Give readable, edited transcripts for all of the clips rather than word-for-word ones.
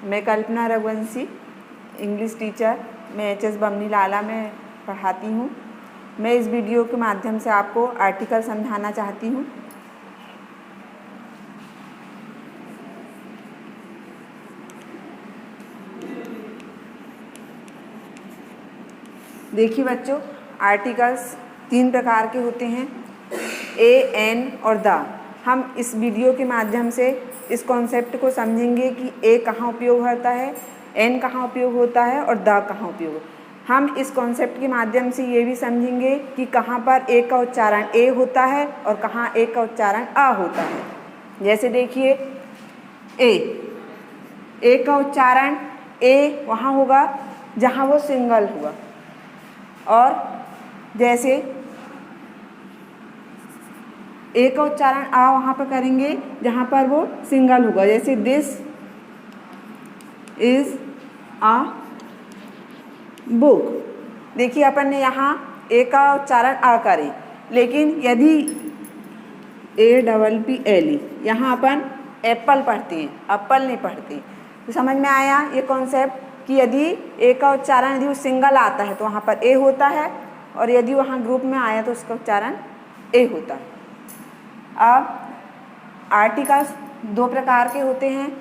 मैं कल्पना Raghuvanshi, English teacher, मैं H S Bamni लाला में पढ़ाती हूँ। मैं इस वीडियो के माध्यम से आपको आर्टिकल समझाना चाहती हूँ। देखिए बच्चों, आर्टिकल्स 3 प्रकार के होते हैं, ए, एन और द। हम इस वीडियो के माध्यम से इस कॉन्सेप्ट को समझेंगे कि ए कहाँ उपयोग होता है, एन कहाँ उपयोग होता है और द कहाँ उपयोग। हम इस कॉन्सेप्ट के माध्यम से ये भी समझेंगे कि कहाँ पर ए का उच्चारण ए होता है और कहाँ ए का उच्चारण आ होता है। जैसे देखिए, ए का उच्चारण ए वहाँ होगा जहाँ वो सिंगल हुआ, और जैसे ए का उच्चारण आ वहाँ पर करेंगे जहाँ पर वो सिंगल होगा। जैसे दिस इज आ बुक। देखिए अपन ने यहाँ ए का उच्चारण आ करे, लेकिन यदि APPLE यहाँ अपन एप्पल पढ़ते हैं, एप्पल नहीं पढ़ते। तो समझ में आया ये कॉन्सेप्ट कि यदि ए का उच्चारण यदि वो सिंगल आता है तो वहाँ पर ए होता है, और यदि वहाँ ग्रुप में आया तो उसका उच्चारण ए होता है। अब आर्टिकल्स 2 प्रकार के होते हैं,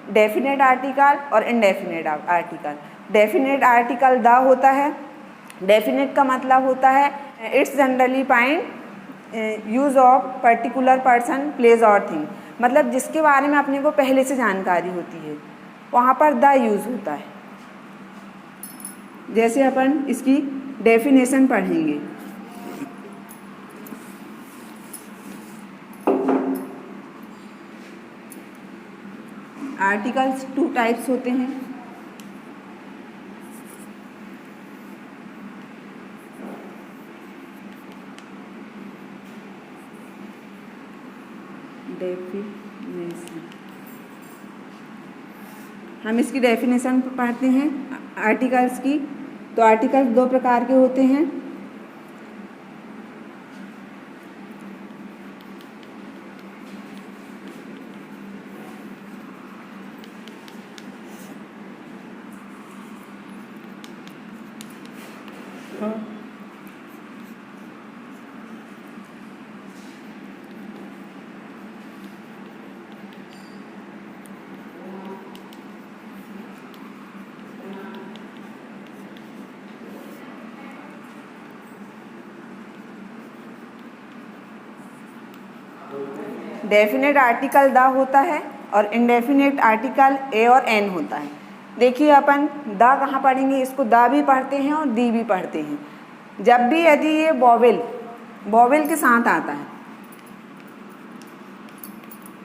डेफिनेट आर्टिकल और indefinite article. Definite article the होता है। डेफिनेट का मतलब होता है it's generally find use of particular person, place और थिंग। मतलब जिसके बारे में अपने को पहले से जानकारी होती है, वहाँ पर द यूज होता है। जैसे अपन इसकी डेफिनेशन पढ़ेंगे। आर्टिकल्स 2 टाइप्स होते हैं। डेफिनेशन, हम इसकी डेफिनेशन पढ़ते हैं आर्टिकल्स की। तो आर्टिकल्स 2 प्रकार के होते हैं। डेफिनेट आर्टिकल द होता है और इनडेफिनेट आर्टिकल ए और एन होता है। देखिए अपन द कहाँ पढ़ेंगे, इसको द भी पढ़ते हैं और दी भी पढ़ते हैं। जब भी यदि ये वॉवेल के साथ आता है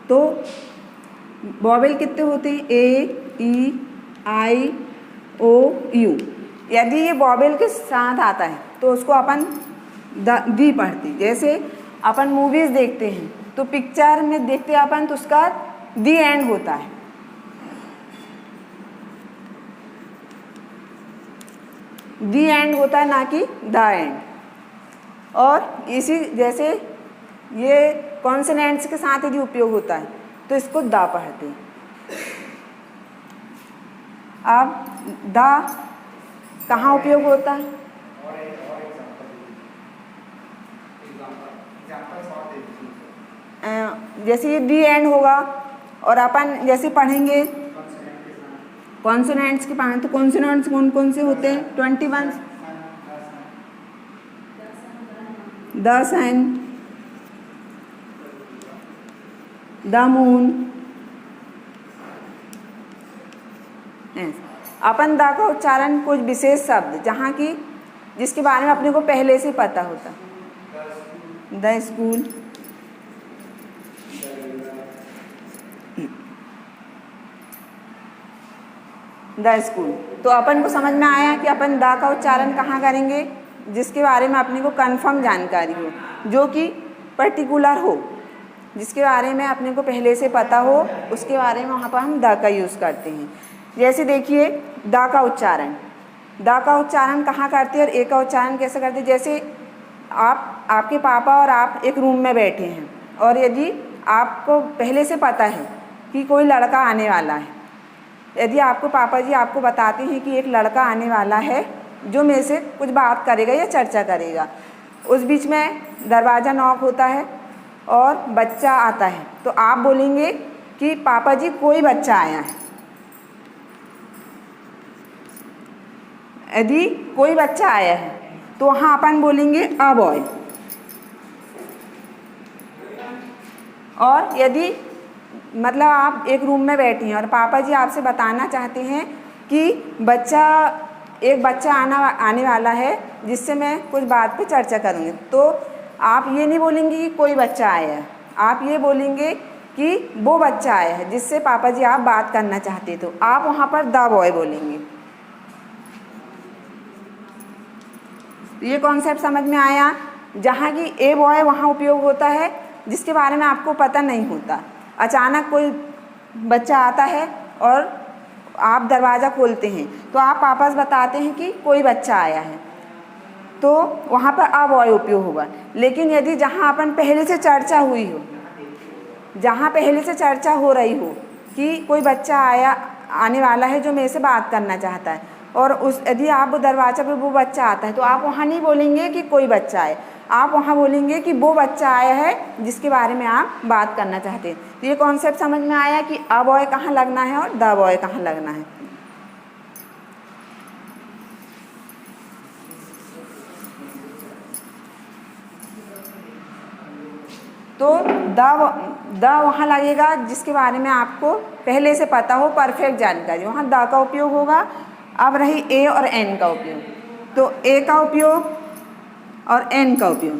तो वॉवेल कितने होते हैं, ए, ई, आई, ओ, यू। यदि ये वॉवेल के साथ आता है तो उसको अपन दी पढ़ते हैं। जैसे अपन मूवीज़ देखते हैं तो पिक्चर में देखते हैं अपन तो उसका दी एंड होता है। दी एंड होता है, ना कि द एंड। और इसी जैसे ये कॉन्सोनेंट्स के साथ यदि उपयोग होता है तो इसको द पढ़ते हैं। अब द कहाँ उपयोग होता है, जैसे ये दी एंड होगा और अपन जैसे पढ़ेंगे कॉन्सोनेंट्स के पास, तो कॉन्सोनेंट्स कौन कौन से होते हैं, 21। The sun, the moon. अपन द का उच्चारण कुछ विशेष शब्द जहाँ की जिसके बारे में अपने को पहले से पता होता, द स्कूल, द स्कूल। तो अपन को समझ में आया कि अपन द का उच्चारण कहाँ करेंगे, जिसके बारे में अपने को कंफर्म जानकारी हो, जो कि पर्टिकुलर हो, जिसके बारे में अपने को पहले से पता हो, उसके बारे में वहाँ पर हम द का यूज़ करते हैं। जैसे देखिए द का उच्चारण कहाँ करते हैं और ए का उच्चारण कैसे करते हैं। जैसे आपके पापा और आप एक रूम में बैठे हैं और यदि आपको पहले से पता है कि कोई लड़का आने वाला है यदि आपको पापा जी आपको बताते हैं कि एक लड़का आने वाला है जो मेरे से कुछ बात करेगा या चर्चा करेगा, उस बीच में दरवाज़ा नॉक होता है और बच्चा आता है, तो आप बोलेंगे कि पापा जी कोई बच्चा आया है। यदि कोई बच्चा आया है तो वहाँ अपन बोलेंगे अ बॉय। और यदि मतलब आप एक रूम में बैठी हैं और पापा जी आपसे बताना चाहते हैं कि एक बच्चा आने वाला है जिससे मैं कुछ बात पे चर्चा करूँगी, तो आप ये नहीं बोलेंगे कि कोई बच्चा आया है, आप ये बोलेंगे कि वो बच्चा आया है जिससे पापा जी आप बात करना चाहते, तो आप वहाँ पर द बॉय बोलेंगे। ये कॉन्सेप्ट समझ में आया। जहाँ की ए बॉय वहाँ उपयोग होता है जिसके बारे में आपको पता नहीं होता। अचानक कोई बच्चा आता है और आप दरवाज़ा खोलते हैं तो आप पापा से बताते हैं कि कोई बच्चा आया है, तो वहाँ पर अ बॉय उपयोग होगा। लेकिन यदि जहाँ अपन पहले से चर्चा हुई हो, जहाँ पहले से चर्चा हो रही हो कि कोई बच्चा आने वाला है जो मेरे से बात करना चाहता है, और यदि आप दरवाज़ा पे वो बच्चा आता है, तो आप वहाँ नहीं बोलेंगे कि कोई बच्चा आए, आप वहाँ बोलेंगे कि वो बच्चा आया है जिसके बारे में आप बात करना चाहते हैं। तो ये कॉन्सेप्ट समझ में आया कि अ बॉय कहाँ लगना है और द बॉय कहाँ लगना है। तो द वहाँ लगेगा जिसके बारे में आपको पहले से पता हो, परफेक्ट जानकारी, वहाँ द का उपयोग होगा। अब रही ए और एन का उपयोग, तो ए का उपयोग और एन का उपयोग।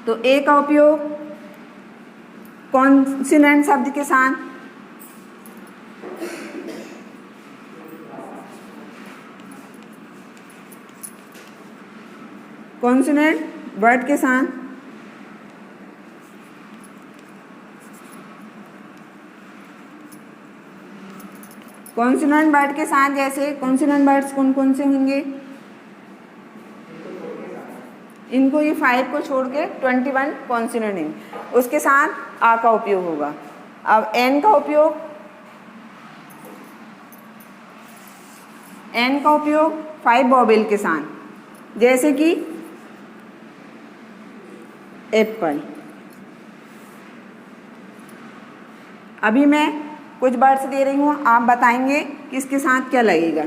तो ए का उपयोग कॉन्सोनेंट शब्द के साथ, कॉन्सोनेंट वर्ड के साथ, कॉन्सोनेंट वर्ड के साथ। जैसे कॉन्सोनेंट वर्ड्स कौन कौन से होंगे, इनको ये 5 को छोड़ के 21 कॉन्सोनेंट, उसके साथ आ का उपयोग होगा। अब एन का उपयोग, एन का उपयोग 5 वॉवेल के साथ, जैसे कि एप्पल। अभी मैं कुछ वर्ड्स दे रही हूँ, आप बताएंगे कि इसके साथ क्या लगेगा।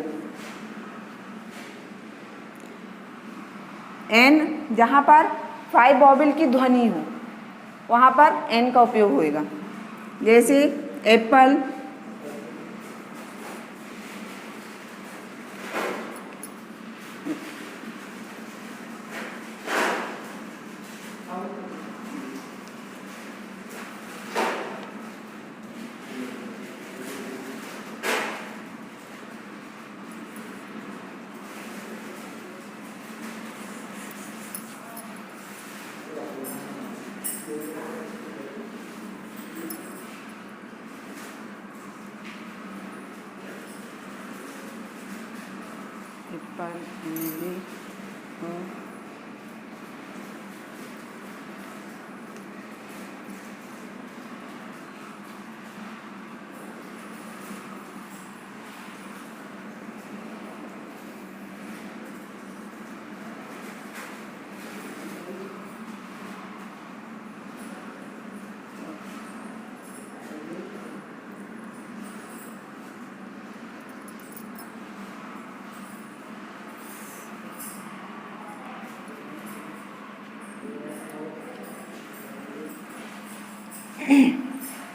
एन, जहाँ पर 5 वॉवेल की ध्वनि हो वहाँ पर एन का उपयोग होएगा, जैसे एप्पल,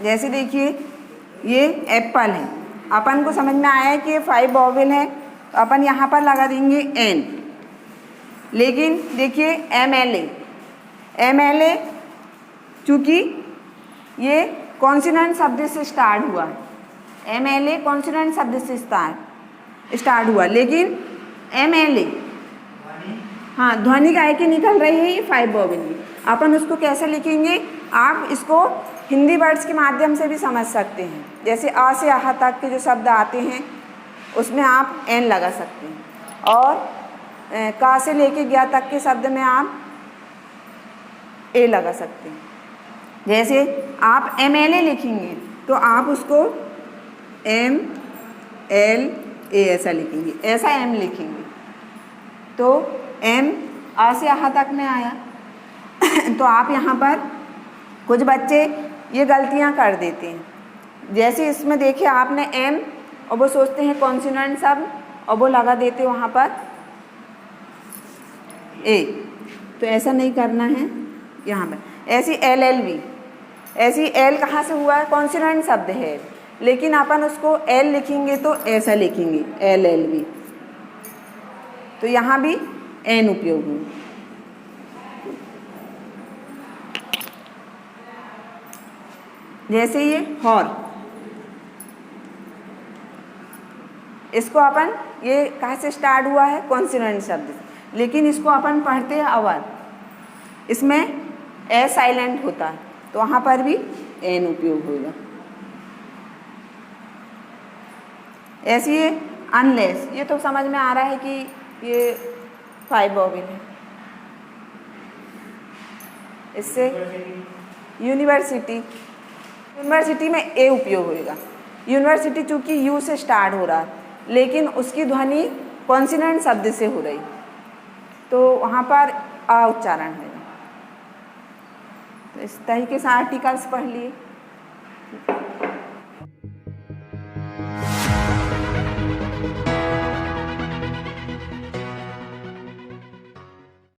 जैसे देखिए ये एप्पल है, अपन को समझ में आया है कि ये 5 वॉवेल है, तो अपन यहाँ पर लगा देंगे एन। लेकिन देखिए एम एल ए चूँकि ये कॉन्सोनेंट शब्द से स्टार्ट हुआ है, एम एल ए कॉन्सोनेंट शब्द से स्टार्ट हुआ, लेकिन एम एल ए, हाँ ध्वनि गाय की निकल रही है ये 5 वॉवेल की। अपन उसको कैसे लिखेंगे, आप इसको हिंदी वर्ड्स के माध्यम से भी समझ सकते हैं। जैसे आ से आहा तक के जो शब्द आते हैं उसमें आप एन लगा सकते हैं, और का से लेके गया तक के शब्द में आप ए लगा सकते हैं। जैसे आप एम एल ए लिखेंगे तो आप उसको एम एल ए ऐसा लिखेंगे, ऐसा एम लिखेंगे। तो एम आ से यहाँ तक में आया। तो आप यहाँ पर कुछ बच्चे ये गलतियाँ कर देते हैं, जैसे इसमें देखिए आपने एम और वो सोचते हैं कॉन्सोनेंट शब्द और वो लगा देते वहाँ पर ए। तो ऐसा नहीं करना है। यहाँ पर ऐसी एल एल बी, ऐसी एल कहाँ से हुआ है, कॉन्सोनेंट शब्द है, लेकिन अपन उसको एल लिखेंगे तो ऐसा लिखेंगे एल एल बी। तो यहाँ भी एन उपयोग हुआ। जैसे ये हॉर, इसको अपन ये कहाँ से स्टार्ट हुआ है, कॉन्सोनेंट शब्द से, लेकिन इसको अपन पढ़ते हैं अवर, इसमें ए साइलेंट होता है, तो वहाँ पर भी एन उपयोग होगा। ऐसे ये अनलेस, ये तो समझ में आ रहा है कि ये 5 वोवेल है। इससे यूनिवर्सिटी, यूनिवर्सिटी में ए उपयोग होगा। यूनिवर्सिटी चूंकि यू से स्टार्ट हो रहा है, लेकिन उसकी ध्वनि कॉन्सोनेंट शब्द से हो रही, तो वहाँ पर आ उच्चारण है। तो इस तरीके से आर्टिकल्स पढ़ लिए।